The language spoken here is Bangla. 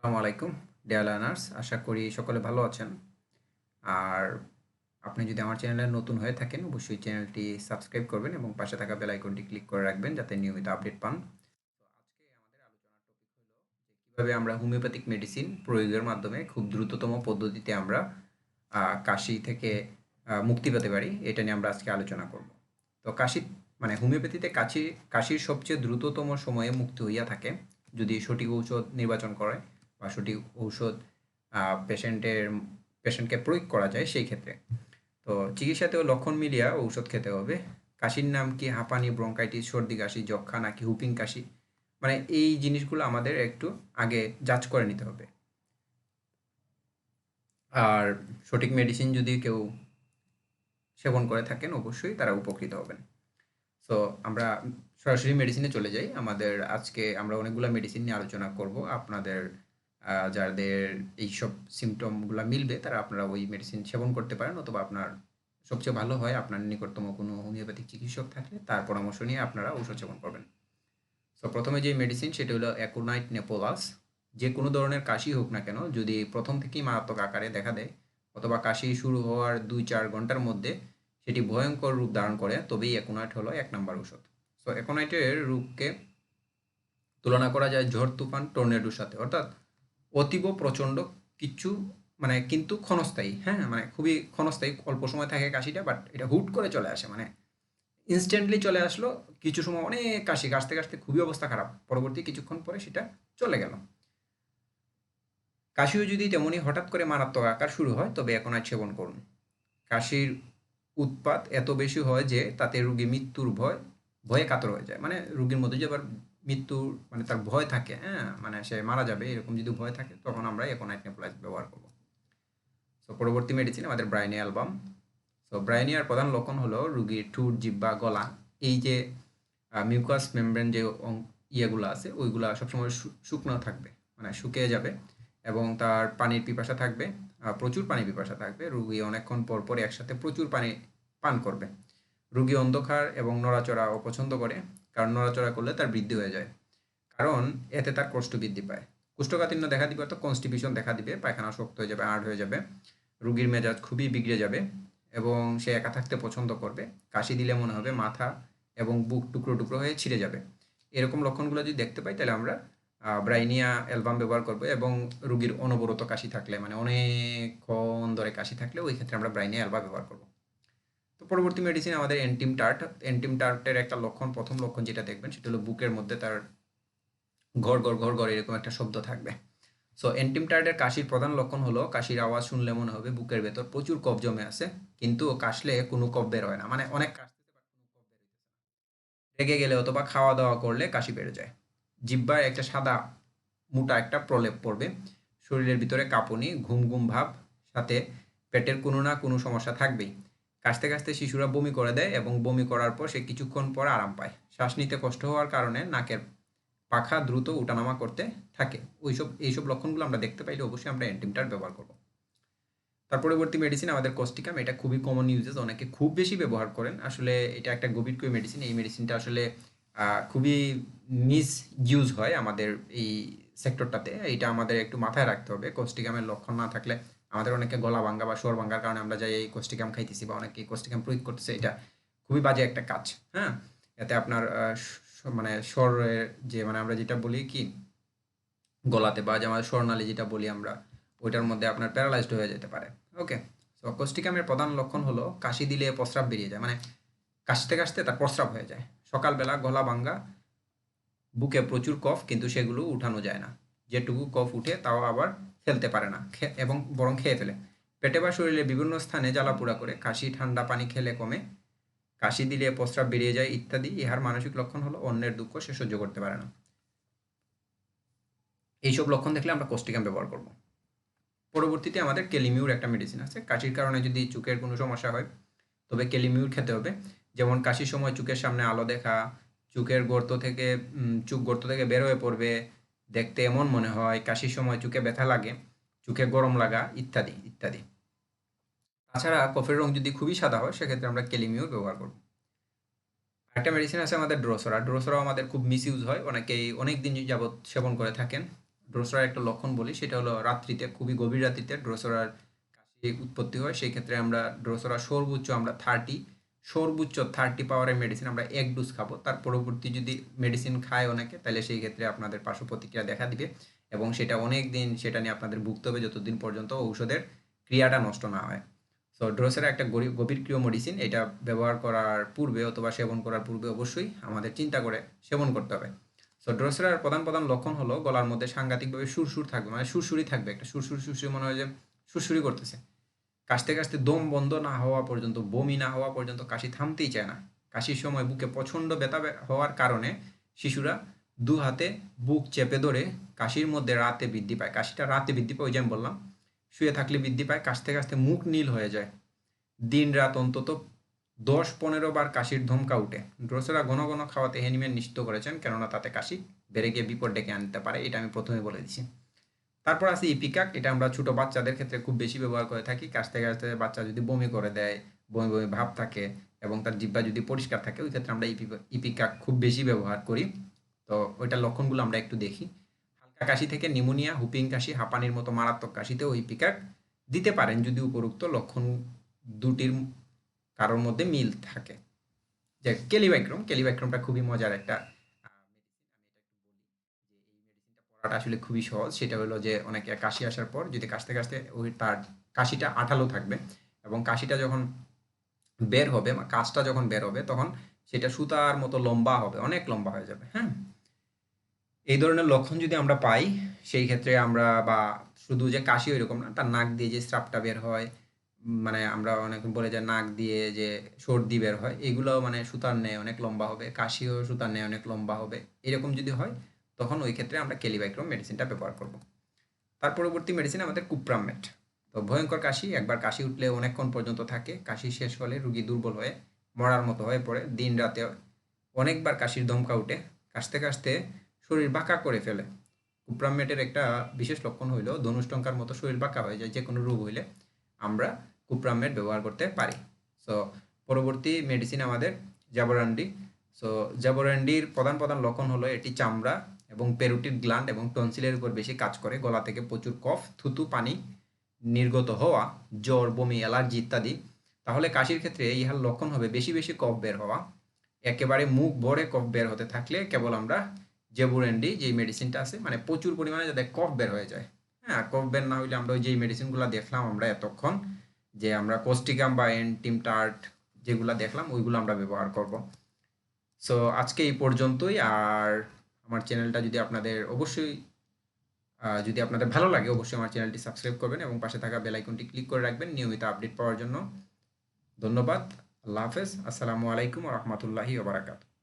আসসালামু আলাইকুম ডিয়ার লার্নার্স, আশা করি সকলে ভালো আছেন। আর আপনি যদি আমার চ্যানেলে নতুন হয়ে থাকেন অবশ্যই চ্যানেলটি সাবস্ক্রাইব করবেন এবং পাশে থাকা বেল আইকনটি ক্লিক করে রাখবেন যাতে নিয়মিত আপডেট পান। তো আজকে আমাদের আলোচনার টপিক হলো যে কীভাবে আমরা হোমিওপ্যাথিক মেডিসিন প্রয়োগের মাধ্যমে খুব দ্রুততম পদ্ধতিতে আমরা কাশি থেকে মুক্তি পেতে পারি, এটা নিয়ে আমরা আজকে আলোচনা করব। তো কাশি মানে হোমিওপ্যাথিতে কাশির সবচেয়ে দ্রুততম সময়ে মুক্তি হইয়া থাকে যদি সঠিক ঔষধ নির্বাচন করে বা সঠিক ঔষধ পেশেন্টের পেশেন্টকে প্রয়োগ করা যায় সেই ক্ষেত্রে। তো চিকিৎসাতেও লক্ষণ মিলিয়া ঔষধ খেতে হবে। কাশির নাম কি হাঁপানি, ব্রঙ্কাইটিস, সর্দি কাশি, যক্ষা নাকি হুপিং কাশি, মানে এই জিনিসগুলো আমাদের একটু আগে যাচ করে নিতে হবে। আর সঠিক মেডিসিন যদি কেউ সেবন করে থাকেন অবশ্যই তারা উপকৃত হবেন। সো আমরা সরাসরি মেডিসিনে চলে যাই। আজকে আমরা অনেকগুলো মেডিসিন নিয়ে আলোচনা করব। আপনাদের যাদের এইসব সিমটমগুলো মিলবে তারা আপনারা ওই মেডিসিন সেবন করতে পারেন, অথবা আপনার সবচেয়ে ভালো হয় আপনার নিকটতম কোনো হোমিওপ্যাথিক চিকিৎসক থাকলে তার পরামর্শ নিয়ে আপনারা ঔষধ সেবন করবেন। সো প্রথমে যে মেডিসিন সেটা হলো অ্যাকোনাইট নেপোলাস। যে কোনো ধরনের কাশি হোক না কেন, যদি প্রথম থেকেই মারাত্মক আকারে দেখা দেয় অথবা কাশি শুরু হওয়ার 2-4 ঘন্টার মধ্যে সেটি ভয়ঙ্কর রূপ ধারণ করে, তবেই অ্যাকোনাইট হলো 1 নম্বর ওষুধ। সো অ্যাকোনাইটের রূপকে তুলনা করা যায় ঝড় তুফান টর্নেডোর সাথে, অর্থাৎ অতীব প্রচণ্ড কিচ্ছু, মানে কিন্তু ক্ষণস্থায়ী, হ্যাঁ, মানে খুবই ক্ষণস্থায়ী, অল্প সময় থাকে কাশিটা, বাট এটা হুট করে চলে আসে, মানে ইনস্ট্যান্টলি চলে আসলো। কিছু সময় অনেক কাশি, কাশতে কাশতে খুবই অবস্থা খারাপ, পরবর্তী কিছুক্ষণ পরে সেটা চলে গেল। কাশিও যদি তেমনি হঠাৎ করে মারাত্মক আকার শুরু হয় তবে অ্যাকোনাইট সেবন করুন। কাশির উৎপাত এত বেশি হয় যে তাতে রোগী মৃত্যুর ভয়ে কাতর হয়ে যায়, মানে রোগীর মধ্যে যে আবার মৃত্যুর মানে তার ভয় থাকে, হ্যাঁ, মানে সে মারা যাবে এরকম যদি ভয় থাকে তখন আমরা অ্যাকোনাইট নেবুলাইজ ব্যবহার করব। সো পরবর্তী মেডিসিন আমাদের ব্রাইনিয়া অ্যালবাম। সো ব্রাইনিয়ার প্রধান লক্ষণ হলো রোগীর ঠোঁট, জিহ্বা, গলা, এই যে মিউকাস মেমব্রেন যে ইয়েগুলো আছে ওইগুলা সবসময় শুকনো থাকবে, মানে শুকিয়ে যাবে, এবং তার পানির পিপাসা থাকবে, প্রচুর পানি পিপাসা থাকবে। রোগী অনেকক্ষণ পর পর একসাথে প্রচুর পানি পান করবে। রোগী অন্ধকার এবং নড়াচড়া অপছন্দ করে, কারণ নড়াচড়া করলে তার বৃদ্ধি হয়ে যায়, কারণ এতে তার কষ্ট বৃদ্ধি পায়। কোষ্ঠকাঠিন্য দেখা দিবে, অর্থাৎ কনস্টিপিউশন দেখা দিবে, পায়খানা শক্ত হয়ে যাবে, হার্ড হয়ে যাবে, রোগীর মেজাজ খুবই বিগড়ে যাবে এবং সে একা থাকতে পছন্দ করবে। কাশি দিলে মনে হবে মাথা এবং বুক টুকরো টুকরো হয়ে ছিঁড়ে যাবে। এরকম লক্ষণগুলো যদি দেখতে পাই তাহলে আমরা ব্রাইনিয়া অ্যালবাম ব্যবহার করব, এবং রোগীর অনবরত কাশি থাকলে, মানে অনেকক্ষণ ধরে কাশি থাকলে ওই ক্ষেত্রে আমরা ব্রাইনিয়া অ্যালবাম ব্যবহার করব। তো পরবর্তী মেডিসিন আমাদের এন্টিম টার্ট। এন্টিম টার্টের একটা লক্ষণ, প্রথম লক্ষণ যেটা দেখবেন সেটা হলো বুকের মধ্যে তার ঘর ঘর ঘর ঘর এরকম একটা শব্দ থাকবে। সো এন্টিম টার্টের কাশির প্রধান লক্ষণ হলো কাশির আওয়াজ শুনলে মনে হবে বুকের ভেতর প্রচুর কফ জমে আছে, কিন্তু কাশলে কোনো কফ বের হয় না, মানে অনেক কাশতেছে বাট কোনো কফ বের হইতেছে না। রেগে গেলে অথবা খাওয়া দাওয়া করলে কাশি বেড়ে যায়। জিহ্বায় একটা সাদা মোটা একটা প্রলেপ পড়বে। শরীরের ভিতরে কাঁপুনি, ঘুম ঘুম ভাব, সাথে পেটের কোনো না কোনো সমস্যা থাকবেই। কাশতে কাশতে শিশুরা বমি করে দেয় এবং বমি করার পর সে কিছুক্ষণ পর আরাম পায়। শ্বাস নিতে কষ্ট হওয়ার কারণে নাকের পাখা দ্রুত ওঠানামা করতে থাকে। এইসব লক্ষণগুলো আমরা দেখতে পাইলে অবশ্যই আমরা অ্যান্টিমটার ব্যবহার করব। তার পরবর্তী মেডিসিন আমাদের কোস্টিকাম। এটা খুবই কমন ইউজেস, অনেকে খুব বেশি ব্যবহার করেন। আসলে এটা একটা গভীরকর মেডিসিন। এই মেডিসিনটা আসলে খুবই মিস ইউজ হয় আমাদের এই সেক্টরটাতে। এটা আমাদের একটু মাথায় রাখতে হবে। কোস্টিকামের লক্ষণ না থাকলে আমাদের অনেকে গলা ভাঙ্গা বা স্বর ভাঙ্গার কারণে আমরা যাই এই কোস্টিকাম খাইতেছি বা অনেকে কোস্টিকাম প্রয়োগ করতেছে, এটা খুবই বাজে একটা কাজ। হ্যাঁ, এতে আপনার মানে স্বরের যে, মানে আমরা যেটা বলি কি গলাতে বা যে আমাদের স্বরনালী যেটা বলি আমরা, ওইটার মধ্যে আপনার প্যারালাইজড হয়ে যেতে পারে। ওকে। সো কোস্টিকামের প্রধান লক্ষণ হলো কাশি দিলে প্রস্রাব বেরিয়ে যায়, মানে কাশতে কাশতে তার প্রস্রাব হয়ে যায়। সকালবেলা গলা ভাঙ্গা, বুকে প্রচুর কফ, কিন্তু সেগুলো উঠানো যায় না। যেটুকু কফ উঠে তাও আবার ফেলতে পারে না, এবং বরং খেয়ে ফেলে। পেটে বা শরীরে বিভিন্ন স্থানে জ্বালাপোড়া করে, কাশি ঠান্ডা পানি খেলে কমে, কাশি দিলে প্রস্রাব বেরিয়ে যায় ইত্যাদি। ইহার মানসিক লক্ষণ হলো অন্যের দুঃখ সে সহ্য করতে পারে না। এইসব লক্ষণ দেখলে আমরা কোস্টিকাম ব্যবহার করব। পরবর্তীতে আমাদের কেলিমিউর একটা মেডিসিন আছে। কাশির কারণে যদি চোখের কোনো সমস্যা হয় তবে কেলিমিউর খেতে হবে। যেমন কাশির সময় চোখের সামনে আলো দেখা, চোখের গর্ত থেকে চোখ গর্ত থেকে বের হয়ে পড়বে, দেখতে এমন মনে হয়, কাশির সময় চোখে ব্যথা লাগে, চোখে গরম লাগা ইত্যাদি ইত্যাদি। তাছাড়া কফের রং যদি খুবই সাদা হয় সেক্ষেত্রে আমরা কেলিমিউর ব্যবহার করব। একটা মেডিসিন আছে আমাদের ড্রোসরা। ড্রোসরাও আমাদের খুব মিস ইউজ হয়, অনেকেই অনেক দিন যাবৎ সেবন করে থাকেন। ড্রোসরার একটা লক্ষণ বলি, সেটা হলো রাত্রিতে, খুবই গভীর রাত্রিতে ড্রোসরার কাশি উৎপত্তি হয়। সেই ক্ষেত্রে আমরা ড্রোসরা সর্বোচ্চ আমরা 30 পাওয়ারের মেডিসিন আমরা 1 ডোজ খাবো। তার পরবর্তী যদি মেডিসিন খায় অনেকে, তাহলে সেই ক্ষেত্রে আপনাদের পার্শ্ব প্রতিক্রিয়া দেখা দিবে এবং সেটা অনেক দিন সেটা নিয়ে আপনাদের ভুগতে হবে যতদিন পর্যন্ত ঔষধের ক্রিয়াটা নষ্ট না হয়। সো ড্রোসেরা একটা গভীর ক্রিয় মেডিসিন, এটা ব্যবহার করার পূর্বে অথবা সেবন করার পূর্বে অবশ্যই আমাদের চিন্তা করে সেবন করতে হবে। সো ড্রোসেরার প্রধান লক্ষণ হলো গলার মধ্যে সাংঘাতিকভাবে সুরসুর থাকবে, মানে সুরসুরি থাকবে, একটা সুরসুরি মনে হয় যে সুরসুরি করতেছে। কাশতে কাশতে দম বন্ধ না হওয়া পর্যন্ত, বমি না হওয়া পর্যন্ত কাশি থামতেই চায় না। কাশির সময় বুকে প্রচণ্ড ব্যথা হওয়ার কারণে শিশুরা দু হাতে বুক চেপে ধরে কাশির মধ্যে রাতে বৃদ্ধি পায়, কাশিটা রাতে বৃদ্ধি পায়, ওই যে আমি বললাম শুয়ে থাকলে বৃদ্ধি পায়, কাশতে কাশতে মুখ নীল হয়ে যায়, দিন রাত অন্তত 10-15 বার কাশির ধমকা উঠে। ড্রোসেরা ঘন ঘন খাওয়াতে হ্যানিম্যান নিশ্চিত করেছেন, কেননা তাতে কাশি বেড়ে গিয়ে বিপদ ডেকে আনতে পারে, এটা আমি প্রথমে বলে দিচ্ছি। তারপর আছে ইপিকাক, এটা আমরা ছোট বাচ্চাদের ক্ষেত্রে খুব বেশি ব্যবহার করে থাকি। কাশতে কাশতে বাচ্চা যদি বমি করে দেয়, বমি বমি ভাব থাকে এবং তার জিহ্বা যদি পরিষ্কার থাকে, ওই ক্ষেত্রে আমরা ইপিকাক খুব বেশি ব্যবহার করি। তো ওইটার লক্ষণগুলো আমরা একটু দেখি। হালকা কাশি থেকে নিউমোনিয়া, হুপিং কাশি, হাঁপানির মতো মারাত্মক কাশিতেও ইপিকাক দিতে পারেন যদি উপরোক্ত লক্ষণ দুটির কারোর মধ্যে মিল থাকে। যে ক্যালিবাইক্রমটা খুবই মজার একটা পড়াটা আসলে খুবই সহজ। সেটা হলো যে অনেকে কাশি আসার পর যদি কাশতে কাশতে ওই তার কাশিটা আঠালো থাকবে এবং কাশিটা যখন বের হবে, কাশটা যখন বের হবে, তখন সেটা সুতার মতো লম্বা হবে, অনেক লম্বা হয়ে যাবে। হ্যাঁ, এই ধরনের লক্ষণ যদি আমরা পাই, সেই ক্ষেত্রে আমরা, বা শুধু যে কাশি ওইরকম না, তার নাক দিয়ে যে স্রাবটা বের হয়, মানে আমরা অনেক বলে যে নাক দিয়ে যে সর্দি বের হয়, এগুলোও মানে সুতার ন্যায় অনেক লম্বা হবে, কাশিও সুতার ন্যায় অনেক লম্বা হবে। এরকম যদি হয়, তখন ওই ক্ষেত্রে আমরা ক্যালিবাইক্রম মেডিসিনটা ব্যবহার করব। তার পরবর্তী মেডিসিন আমাদের কুপ্রামেট। তো ভয়ঙ্কর কাশি, একবার কাশি উঠলে অনেকক্ষণ পর্যন্ত থাকে, কাশি শেষ হলে রুগী দুর্বল হয়ে মরার মতো হয়ে পড়ে, দিন রাতে অনেকবার কাশির ধমকা উঠে, কাশতে কাশতে শরীর বাঁকা করে ফেলে। কুপ্রামেটের একটা বিশেষ লক্ষণ হইল ধনুষ্টঙ্কার মতো শরীর বাঁকা হয়ে যায়। যে কোনো রোগ হইলে আমরা কুপ্রামেট ব্যবহার করতে পারি। সো পরবর্তী মেডিসিন আমাদের জাবরান্ডি। সো জাবরান্ডির প্রধান লক্ষণ হলো এটি চামড়া এবং পেরোটিড গ্ল্যান্ড এবং টনসিলের উপর বেশি কাজ করে, গলা থেকে প্রচুর কফ, থুতু পানি নির্গত হওয়া, জ্বর, বমি, অ্যালার্জি ইত্যাদি। তাহলে কাশির ক্ষেত্রে ইহার লক্ষণ হবে বেশি বেশি কফ বের হওয়া। একেবারে মুখ ভরে কফ বের হতে থাকলে কেবল আমরা জেবুরেন্ডি যেই মেডিসিনটা আছে, মানে প্রচুর পরিমাণে যাতে কফ বের হয়ে যায়, হ্যাঁ, কফ বের না হইলে আমরা ওই যেই মেডিসিনগুলো দেখলাম আমরা এতক্ষণ, যে আমরা কোস্টিকাম বা এন্টিমটার্ট যেগুলো দেখলাম, ওইগুলো আমরা ব্যবহার করব। সো আজকে এই পর্যন্তই। আর আমার চ্যানেলটা যদি আপনাদের অবশ্যই যদি আপনাদের ভালো লাগে, অবশ্যই আমার চ্যানেলটি সাবস্ক্রাইব করবেন এবং পাশে থাকা বেল আইকনটি ক্লিক করে রাখবেন নিয়মিত আপডেট পাওয়ার জন্য। ধন্যবাদ। আল্লাহ হাফেজ। আসসালামু আলাইকুম ওয়া রাহমাতুল্লাহি ওয়া বারাকাতুহু।